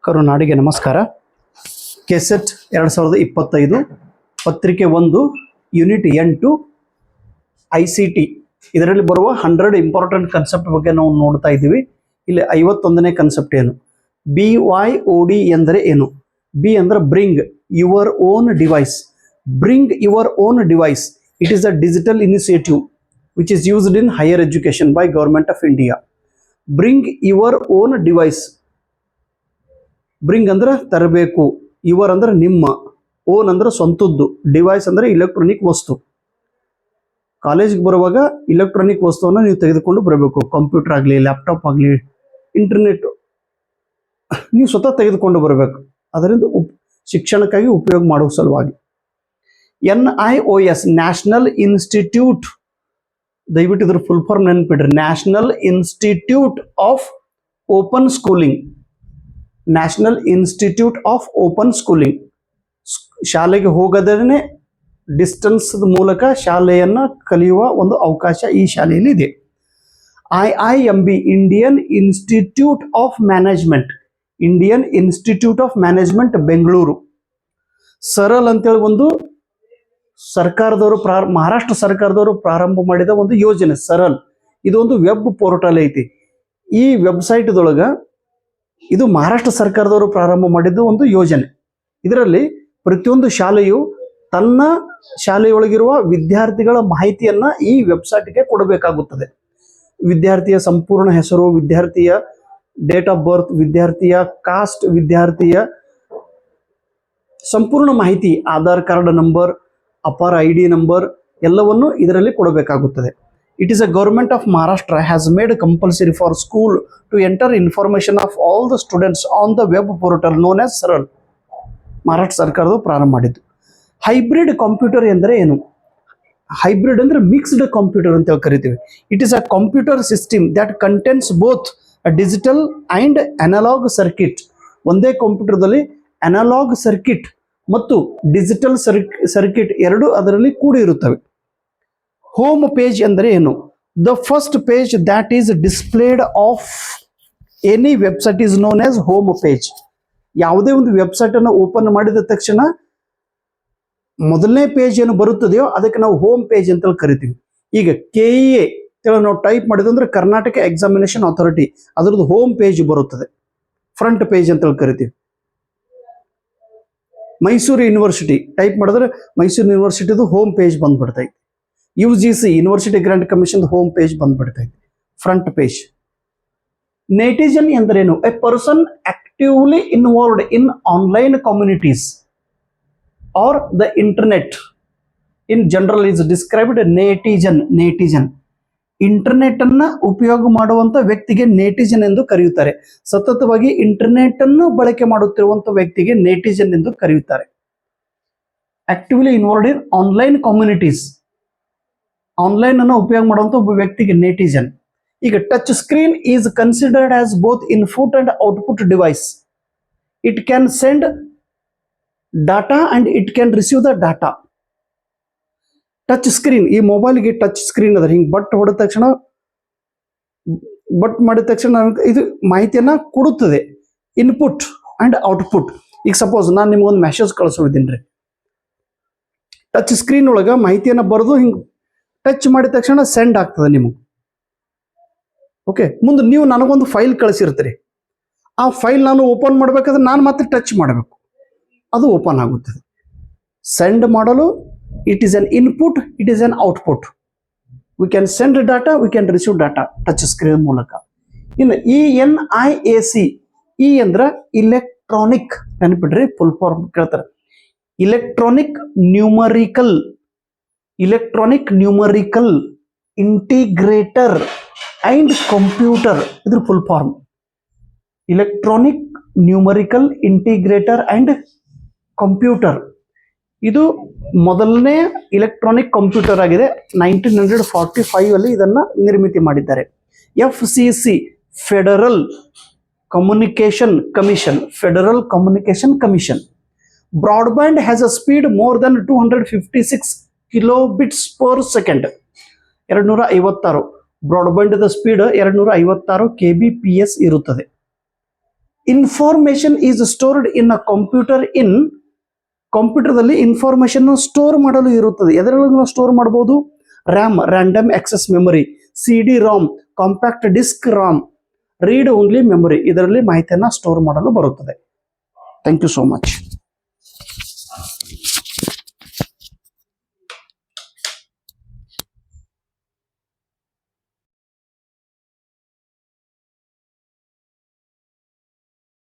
ಕರುನಾಡಿಗೆ ನಮಸ್ಕಾರ. ಕೆಸೆಟ್ 2025 ಪತ್ರಿಕೆ 1 unit 8 ICT ಇದರಲ್ಲಿ ಬರುವ 100 ಇಂಪಾರ್ಟೆಂಟ್ ಕಾನ್ಸೆಪ್ಟ್ ಬಗ್ಗೆ ನಾವು ನೋಡ್ತಾ ಇದ್ದೀವಿ. ಇಲ್ಲಿ 51ನೇ ಕಾನ್ಸೆಪ್ಟ್ ಏನು? BYOD ಎಂದರೆ ಏನು? ಬಿ ಅಂದ್ರೆ bring your own device. Bring your own device. It is a digital initiative which is used in higher education by government of India. Bring your own device. Bring ಅಂದ್ರೆ ತರಬೇಕು, your ಅಂದ್ರೆ ನಿಮ್ಮ, own ಅಂದ್ರೆ ಸ್ವಂತದ್ದು, device ಅಂದ್ರೆ electronic ವಸ್ತು. ಕಾಲೇಜಿಗೆ ಬರುವಾಗ ಇಲೆಕ್ಟ್ರಾನಿಕ್ ವಸ್ತುವನ್ನು ನೀವು ತೆಗೆದುಕೊಂಡು ಬರಬೇಕು. ಕಂಪ್ಯೂಟರ್ ಆಗಲಿ, ಲ್ಯಾಪ್ಟಾಪ್ ಆಗಲಿ, ಇಂಟರ್ನೆಟ್ ನೀವು ಸ್ವತಃ ತೆಗೆದುಕೊಂಡು ಬರಬೇಕು. ಅದರಿಂದ ಶಿಕ್ಷಣಕ್ಕಾಗಿ ಉಪಯೋಗ ಮಾಡುವ ಸಲುವಾಗಿ. NIOS ನ್ಯಾಷನಲ್ ಇನ್ಸ್ಟಿಟ್ಯೂಟ್, ದಯವಿಟ್ಟು ಇದ್ರ ಫುಲ್ ಫಾರ್ಮ್ ನೆನಪಿಡ್ರಿ. National institute of open schooling. National institute of open schooling. ಶಾಲೆಗೆ ಹೋಗದೇ ಡಿಸ್ಟೆನ್ಸ್ ಮೂಲಕ ಶಾಲೆಯನ್ನ ಕಲಿಯುವ ಒಂದು ಅವಕಾಶ ಈ ಶಾಲೆಯಲ್ಲಿ ಇದೆ. IIMB Indian institute of management. Indian institute of management Bengaluru. Saral ಅಂತೇಳಿ ಒಂದು ಸರ್ಕಾರದವರು ಮಹಾರಾಷ್ಟ್ರ ಸರ್ಕಾರದವರು ಪ್ರಾರಂಭ ಮಾಡಿದ ಒಂದು ಯೋಜನೆ ಸರಲ್. ಇದೊಂದು ವೆಬ್ ಪೋರ್ಟಲ್ ಐತಿ. ಈ ವೆಬ್ಸೈಟ್ದೊಳಗ ಇದು ಮಹಾರಾಷ್ಟ್ರ ಸರ್ಕಾರದವರು ಪ್ರಾರಂಭ ಮಾಡಿದ್ದು ಒಂದು ಯೋಜನೆ. ಇದರಲ್ಲಿ ಪ್ರತಿಯೊಂದು ಶಾಲೆಯು ತನ್ನ ಶಾಲೆಯೊಳಗಿರುವ ವಿದ್ಯಾರ್ಥಿಗಳ ಮಾಹಿತಿಯನ್ನ ಈ ವೆಬ್ಸೈಟ್ಗೆ ಕೊಡಬೇಕಾಗುತ್ತದೆ. ವಿದ್ಯಾರ್ಥಿಯ ಸಂಪೂರ್ಣ ಹೆಸರು, ವಿದ್ಯಾರ್ಥಿಯ ಡೇಟ್ ಆಫ್ ಬರ್ತ್, ವಿದ್ಯಾರ್ಥಿಯ ಕಾಸ್ಟ್, ವಿದ್ಯಾರ್ಥಿಯ ಸಂಪೂರ್ಣ ಮಾಹಿತಿ, Aadhaar card number, upper ID number ಎಲ್ಲವನ್ನು ಇದರಲ್ಲಿ ಕೊಡಬೇಕಾಗುತ್ತದೆ. It is a government of Maharashtra has made compulsory for school to enter information of all the students on the web portal known as Saral. Maharashtra ಸರ್ಕಾರವು ಪ್ರಾರಂಭ ಮಾಡಿದ್ದು. Hybrid computer ಎಂದರೆ ಏನು? Hybrid ಅಂದ್ರೆ mixed computer ಅಂತ ಕರಿತೀವಿ. It is a computer system that contains both a digital and analog circuit. ಒಂದೇ ಕಂಪ್ಯೂಟರ್ದಲ್ಲಿ ಅನಲಾಗ್ ಸರ್ಕಿಟ್ ಮತ್ತು ಡಿಜಿಟಲ್ ಸರ್ಕಿಟ್ ಎರಡು ಅದರಲ್ಲಿ ಕೂಡಿ ಇರುತ್ತವೆ. ಹೋಮ್ ಪೇಜ್ ಅಂದರೆ ಏನು? The first page that is displayed of any website is known as home page. ಯಾವುದೇ ಒಂದು ವೆಬ್ಸೈಟ್ ಅನ್ನು ಓಪನ್ ಮಾಡಿದ ತಕ್ಷಣ ಮೊದಲನೇ ಪೇಜ್ ಏನು ಬರುತ್ತದೆಯೋ ಅದಕ್ಕೆ ನಾವು ಹೋಮ್ ಪೇಜ್ ಅಂತ ಕರಿತೀವಿ. ಈಗ KEA ನಾವು ಟೈಪ್ ಮಾಡಿದ್ರೆ ಅಂದ್ರೆ ಕರ್ನಾಟಕ ಎಕ್ಸಾಮಿನೇಷನ್ ಅಥಾರಿಟಿ, ಅದರದ್ದು ಹೋಮ್ ಪೇಜ್ ಬರುತ್ತದೆ, ಫ್ರಂಟ್ ಪೇಜ್ ಅಂತ ಕರಿತೀವಿ. ಮೈಸೂರು ಯೂನಿವರ್ಸಿಟಿ ಟೈಪ್ ಮಾಡಿದ್ರೆ ಮೈಸೂರು ಯೂನಿವರ್ಸಿಟಿದು ಹೋಮ್ ಪೇಜ್ ಬಂದ್ಬಿಡ್ತೈತೆ. UGC university grant commission home page ಬಂದ್ಬಿಡ್ತೈತೆ, ಫ್ರಂಟ್ ಪೇಜ್. ನೆಟಿಜನ್ ಎಂದರೇನು? A person actively involved in online communities or the internet in general is described netizen. Netizen internet ಅನ್ನ ಉಪಯೋಗ ಮಾಡುವಂತ ವ್ಯಕ್ತಿಗೆ ನೆಟಿಜನ್ ಎಂದು ಕರೆಯುತ್ತಾರೆ. ಸತತವಾಗಿ ಇಂಟರ್ನೆಟ್ ಅನ್ನು ಬಳಕೆ ಮಾಡುತ್ತಿರುವಂತ ವ್ಯಕ್ತಿಗೆ ನೆಟಿಜನ್ ಎಂದು ಕರೆಯುತ್ತಾರೆ. Actively involved in online communities, online ಅನ್ನು ಉಪಯೋಗ ಮಾಡುವಂತ ಒಬ್ಬ ವ್ಯಕ್ತಿಗೆ ನೆಟಿಜನ್. ಈಗ touch screen is considered as both input and output device. It can send data and it can receive the data. Touch screen, ಈ ಮೊಬೈಲ್ಗೆ ಟಚ್ ಸ್ಕ್ರೀನ್ ಅದ. ಹಿಂಗೆ ಬಟ್ ಹೊಡೆದ ತಕ್ಷಣ, ಬಟ್ ಮಾಡಿದ ತಕ್ಷಣ ಇದು ಮಾಹಿತಿಯನ್ನ ಕೊಡುತ್ತದೆ, ಇನ್ಪುಟ್ ಅಂಡ್ ಔಟ್ಪುಟ್. ಈಗ ಸಪೋಸ್ ನಾನು ನಿಮ್ಗೊಂದು ಮೆಸೇಜ್ ಕಳಿಸೋದಿದ್ದೀನಿ ರೀ, ಟಚ್ ಸ್ಕ್ರೀನ್ ಒಳಗ ಮಾಹಿತಿಯನ್ನ ಬರೆದು ಹಿಂಗೆ ಟಚ್ ಮಾಡಿದ ತಕ್ಷಣ ಸೆಂಡ್ ಆಗ್ತದೆ ನಿಮಗೆ. ಓಕೆ, ಮುಂದೆ ನೀವು ನನಗೊಂದು ಫೈಲ್ ಕಳಿಸಿರ್ತೀರಿ, ಆ ಫೈಲ್ ನಾನು ಓಪನ್ ಮಾಡ್ಬೇಕಾದ್ರೆ ನಾನು ಮತ್ತೆ ಟಚ್ ಮಾಡಬೇಕು, ಅದು ಓಪನ್ ಆಗುತ್ತದೆ. ಸೆಂಡ್ ಮಾಡಲು it is an input, it is an output. We can send data, we can receive data touch screen ಮೂಲಕ. ಇನ್ನು ENIAC, ಇ ಅಂದ್ರೆ ಇಲೆಕ್ಟ್ರಾನಿಕ್, ನೆನಪಿಡ್ರಿ, ಫುಲ್ ಫಾರ್ಮ್ ಕೇಳ್ತಾರೆ. Electronic numerical, electronic numerical integrator and computer, ಇದ್ರ full form. Electronic numerical integrator and computer. ಇದು ಮೊದಲನೇ electronic computer ಆಗಿದೆ. 1945 ಅಲ್ಲಿ ಇದನ್ನ ನಿರ್ಮಿತಿ ಮಾಡಿದ್ದಾರೆ. FCC federal communication commission, federal communication commission. Broadband has a speed more than 256 kilobits per second. 256 broadband speed 256 kbps ಇರುತ್ತದೆ. Information is stored in a computer in ಕಂಪ್ಯೂಟರ್ದಲ್ಲಿ information store ಮಾಡಲು ಇರುತ್ತದೆ. ಎದರೊಳಗೆ ನಾವು ಸ್ಟೋರ್ ಮಾಡಬಹುದು? RAM, random access memory, CD ROM, compact disc ROM, read only memory, ಇದರಲ್ಲಿ ಮಾಹಿತಿಯನ್ನು store ಮಾಡಲು ಬರುತ್ತದೆ. Thank you so much.